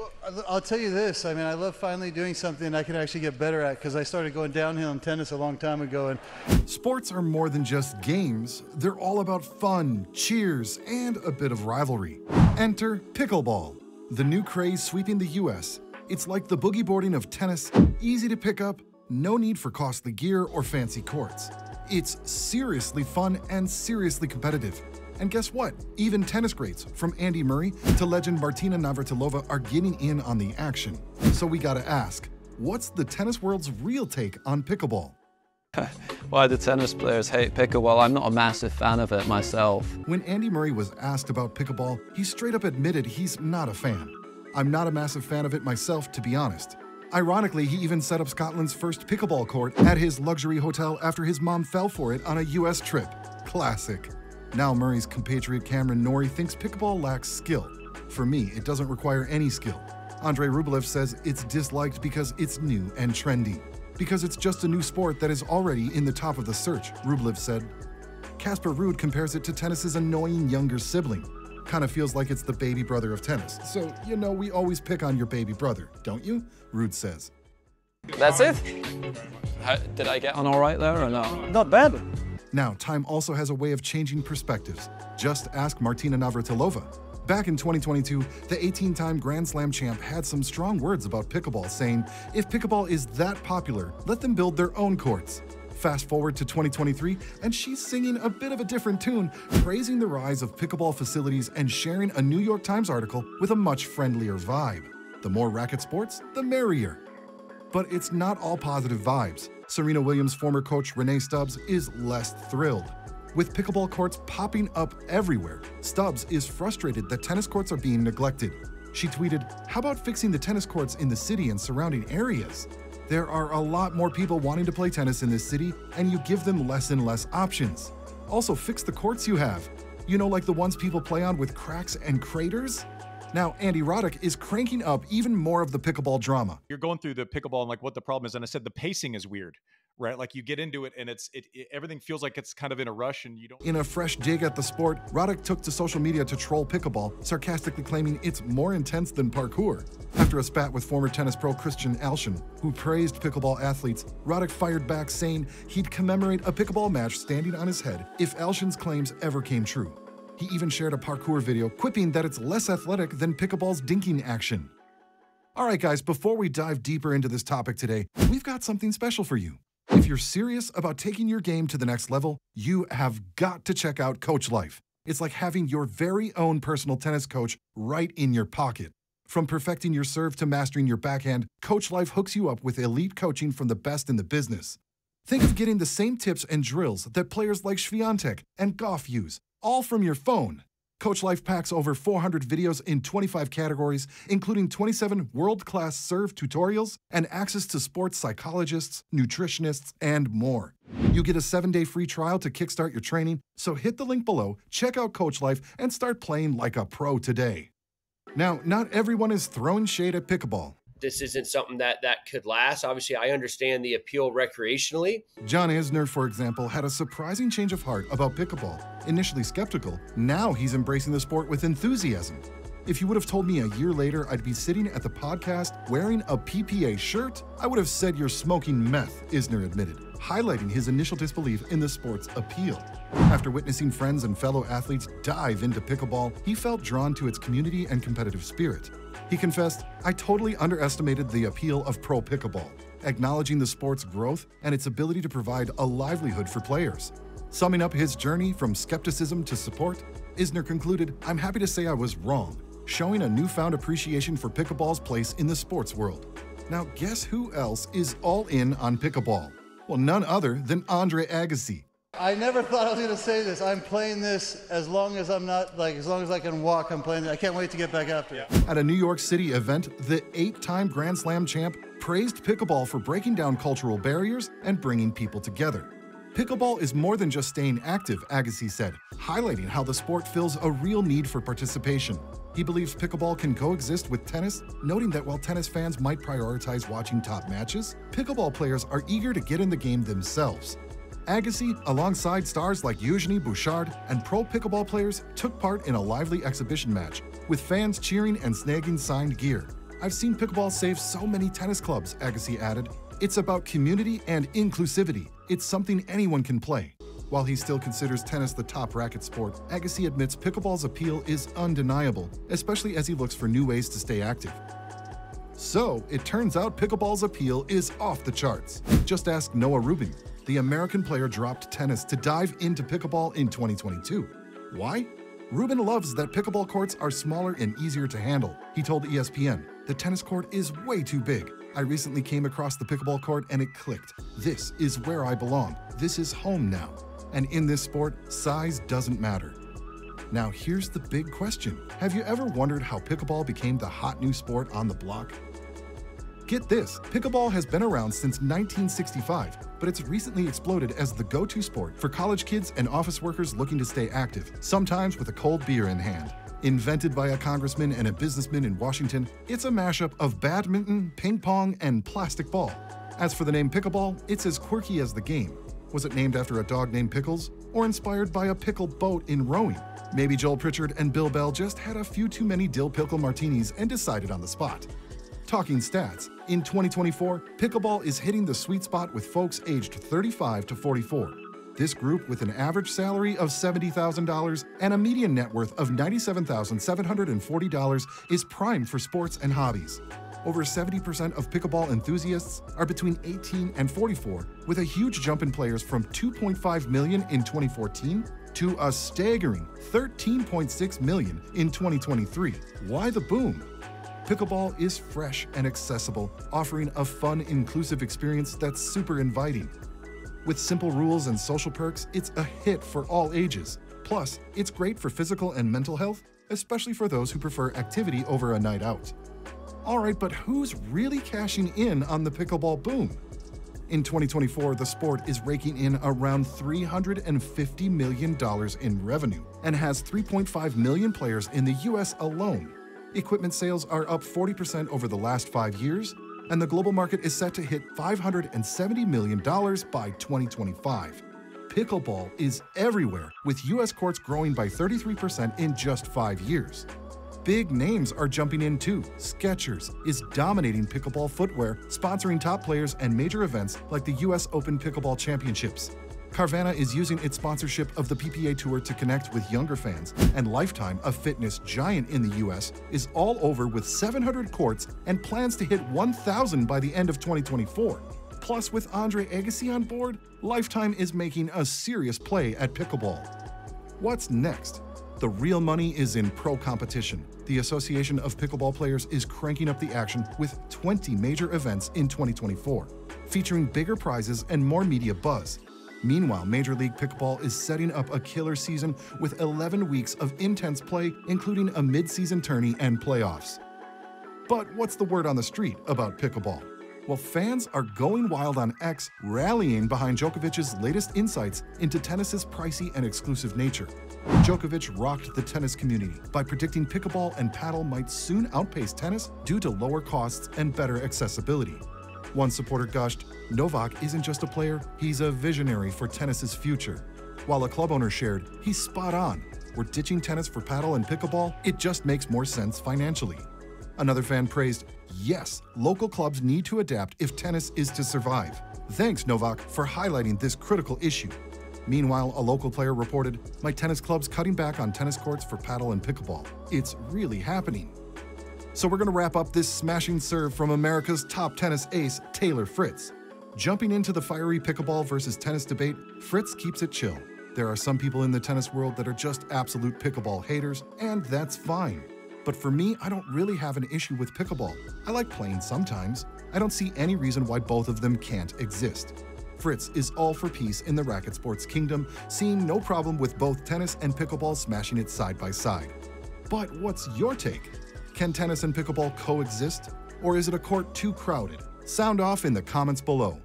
Well, I'll tell you this. I mean, I love finally doing something I can actually get better at because I started going downhill in tennis a long time ago. And sports are more than just games. They're all about fun, cheers, and a bit of rivalry. Enter pickleball, the new craze sweeping the US. It's like the boogie boarding of tennis, easy to pick up, no need for costly gear or fancy courts. It's seriously fun and seriously competitive. And guess what? Even tennis greats, from Andy Murray to legend Martina Navratilova, are getting in on the action. So we gotta ask, what's the tennis world's real take on pickleball? Why do tennis players hate pickleball? I'm not a massive fan of it myself. When Andy Murray was asked about pickleball, he straight up admitted he's not a fan. I'm not a massive fan of it myself, to be honest. Ironically, he even set up Scotland's first pickleball court at his luxury hotel after his mom fell for it on a US trip. Classic. Now Murray's compatriot Cameron Norrie thinks pickleball lacks skill. For me, it doesn't require any skill. Andrei Rublev says it's disliked because it's new and trendy. Because it's just a new sport that is already in the top of the search, Rublev said. Casper Ruud compares it to tennis's annoying younger sibling. Kind of feels like it's the baby brother of tennis. So, you know, we always pick on your baby brother, don't you? Ruud says. That's it? Did I get on all right there or no? not bad. Now, time also has a way of changing perspectives. Just ask Martina Navratilova. Back in 2022, the 18-time Grand Slam champ had some strong words about pickleball, saying, if pickleball is that popular, let them build their own courts. Fast forward to 2023, and she's singing a bit of a different tune, praising the rise of pickleball facilities and sharing a New York Times article with a much friendlier vibe. The more racket sports, the merrier. But it's not all positive vibes. Serena Williams' former coach Renee Stubbs is less thrilled. With pickleball courts popping up everywhere, Stubbs is frustrated that tennis courts are being neglected. She tweeted, "How about fixing the tennis courts in the city and surrounding areas? There are a lot more people wanting to play tennis in this city, and you give them less and less options. Also, fix the courts you have. You know, like the ones people play on with cracks and craters?" Now, Andy Roddick is cranking up even more of the pickleball drama. You're going through the pickleball and like what the problem is, and I said the pacing is weird, right? Like you get into it and everything feels like it's kind of in a rush and you don't. In a fresh dig at the sport, Roddick took to social media to troll pickleball, sarcastically claiming it's more intense than parkour. After a spat with former tennis pro Christian Alshin, who praised pickleball athletes, Roddick fired back saying he'd commemorate a pickleball match standing on his head if Alshin's claims ever came true. He even shared a parkour video, quipping that it's less athletic than pickleball's dinking action. All right, guys, before we dive deeper into this topic today, we've got something special for you. If you're serious about taking your game to the next level, you have got to check out Coachlife. It's like having your very own personal tennis coach right in your pocket. From perfecting your serve to mastering your backhand, Coachlife hooks you up with elite coaching from the best in the business. Think of getting the same tips and drills that players like Swiatek and Goff use, all from your phone. Coachlife packs over 400 videos in 25 categories, including 27 world-class serve tutorials and access to sports psychologists, nutritionists, and more. You get a 7-day free trial to kickstart your training, so hit the link below, check out Coachlife, and start playing like a pro today. Now, not everyone is throwing shade at pickleball. This isn't something that could last. Obviously, I understand the appeal recreationally. John Isner, for example, had a surprising change of heart about pickleball. Initially skeptical, now he's embracing the sport with enthusiasm. If you would have told me a year later I'd be sitting at the podcast wearing a PPA shirt, I would have said you're smoking meth, Isner admitted, highlighting his initial disbelief in the sport's appeal. After witnessing friends and fellow athletes dive into pickleball, he felt drawn to its community and competitive spirit. He confessed, "I totally underestimated the appeal of pro pickleball," acknowledging the sport's growth and its ability to provide a livelihood for players. Summing up his journey from skepticism to support, Isner concluded, "I'm happy to say I was wrong," showing a newfound appreciation for pickleball's place in the sports world. Now, guess who else is all in on pickleball? Well, none other than Andre Agassi. I never thought I was going to say this. I'm playing this as long as as long as I can walk, I'm playing it. I can't wait to get back after it. At a New York City event, the 8-time Grand Slam champ praised pickleball for breaking down cultural barriers and bringing people together. Pickleball is more than just staying active, Agassi said, highlighting how the sport fills a real need for participation. He believes pickleball can coexist with tennis, noting that while tennis fans might prioritize watching top matches, pickleball players are eager to get in the game themselves. Agassi, alongside stars like Eugenie Bouchard and pro pickleball players, took part in a lively exhibition match, with fans cheering and snagging signed gear. I've seen pickleball save so many tennis clubs, Agassi added. It's about community and inclusivity. It's something anyone can play. While he still considers tennis the top racket sport, Agassi admits pickleball's appeal is undeniable, especially as he looks for new ways to stay active. So, it turns out pickleball's appeal is off the charts. Just ask Noah Rubin. The American player dropped tennis to dive into pickleball in 2022. Why? Rubin loves that pickleball courts are smaller and easier to handle. He told ESPN, "The tennis court is way too big. I recently came across the pickleball court and it clicked. This is where I belong. This is home now. And in this sport, size doesn't matter." Now here's the big question. Have you ever wondered how pickleball became the hot new sport on the block? Get this, pickleball has been around since 1965, but it's recently exploded as the go-to sport for college kids and office workers looking to stay active, sometimes with a cold beer in hand. Invented by a congressman and a businessman in Washington, it's a mashup of badminton, ping pong, and plastic ball. As for the name pickleball, it's as quirky as the game. Was it named after a dog named Pickles, or inspired by a pickle boat in rowing? Maybe Joel Pritchard and Bill Bell just had a few too many dill pickle martinis and decided on the spot. Talking stats, in 2024, pickleball is hitting the sweet spot with folks aged 35 to 44. This group, with an average salary of $70,000 and a median net worth of $97,740, is primed for sports and hobbies. Over 70% of pickleball enthusiasts are between 18 and 44, with a huge jump in players from 2.5 million in 2014 to a staggering 13.6 million in 2023. Why the boom? Pickleball is fresh and accessible, offering a fun, inclusive experience that's super inviting. With simple rules and social perks, it's a hit for all ages. Plus, it's great for physical and mental health, especially for those who prefer activity over a night out. Alright, but who's really cashing in on the pickleball boom? In 2024, the sport is raking in around $350 million in revenue and has 3.5 million players in the US alone. Equipment sales are up 40% over the last 5 years, and the global market is set to hit $570 million by 2025. Pickleball is everywhere, with US courts growing by 33% in just 5 years. Big names are jumping in too. Skechers is dominating pickleball footwear, sponsoring top players and major events like the US Open Pickleball Championships. Carvana is using its sponsorship of the PPA Tour to connect with younger fans, and Lifetime, a fitness giant in the US, is all over with 700 courts and plans to hit 1,000 by the end of 2024. Plus, with Andre Agassi on board, Lifetime is making a serious play at pickleball. What's next? The real money is in pro competition. The Association of Pickleball Players is cranking up the action with 20 major events in 2024, featuring bigger prizes and more media buzz. Meanwhile, Major League Pickleball is setting up a killer season with 11 weeks of intense play, including a mid-season tourney and playoffs. But what's the word on the street about pickleball? Well, fans are going wild on X, rallying behind Djokovic's latest insights into tennis's pricey and exclusive nature. Djokovic rocked the tennis community by predicting pickleball and paddle might soon outpace tennis due to lower costs and better accessibility. One supporter gushed, "Novak isn't just a player, he's a visionary for tennis's future." While a club owner shared, "He's spot on. We're ditching tennis for paddle and pickleball. It just makes more sense financially." Another fan praised, "Yes, local clubs need to adapt if tennis is to survive. Thanks, Novak, for highlighting this critical issue." Meanwhile, a local player reported, "My tennis club's cutting back on tennis courts for paddle and pickleball. It's really happening." So we're going to wrap up this smashing serve from America's top tennis ace, Taylor Fritz. Jumping into the fiery pickleball versus tennis debate, Fritz keeps it chill. There are some people in the tennis world that are just absolute pickleball haters, and that's fine. But for me, I don't really have an issue with pickleball. I like playing sometimes. I don't see any reason why both of them can't exist. Fritz is all for peace in the racket sports kingdom, seeing no problem with both tennis and pickleball smashing it side by side. But what's your take? Can tennis and pickleball coexist? Or is it a court too crowded? Sound off in the comments below.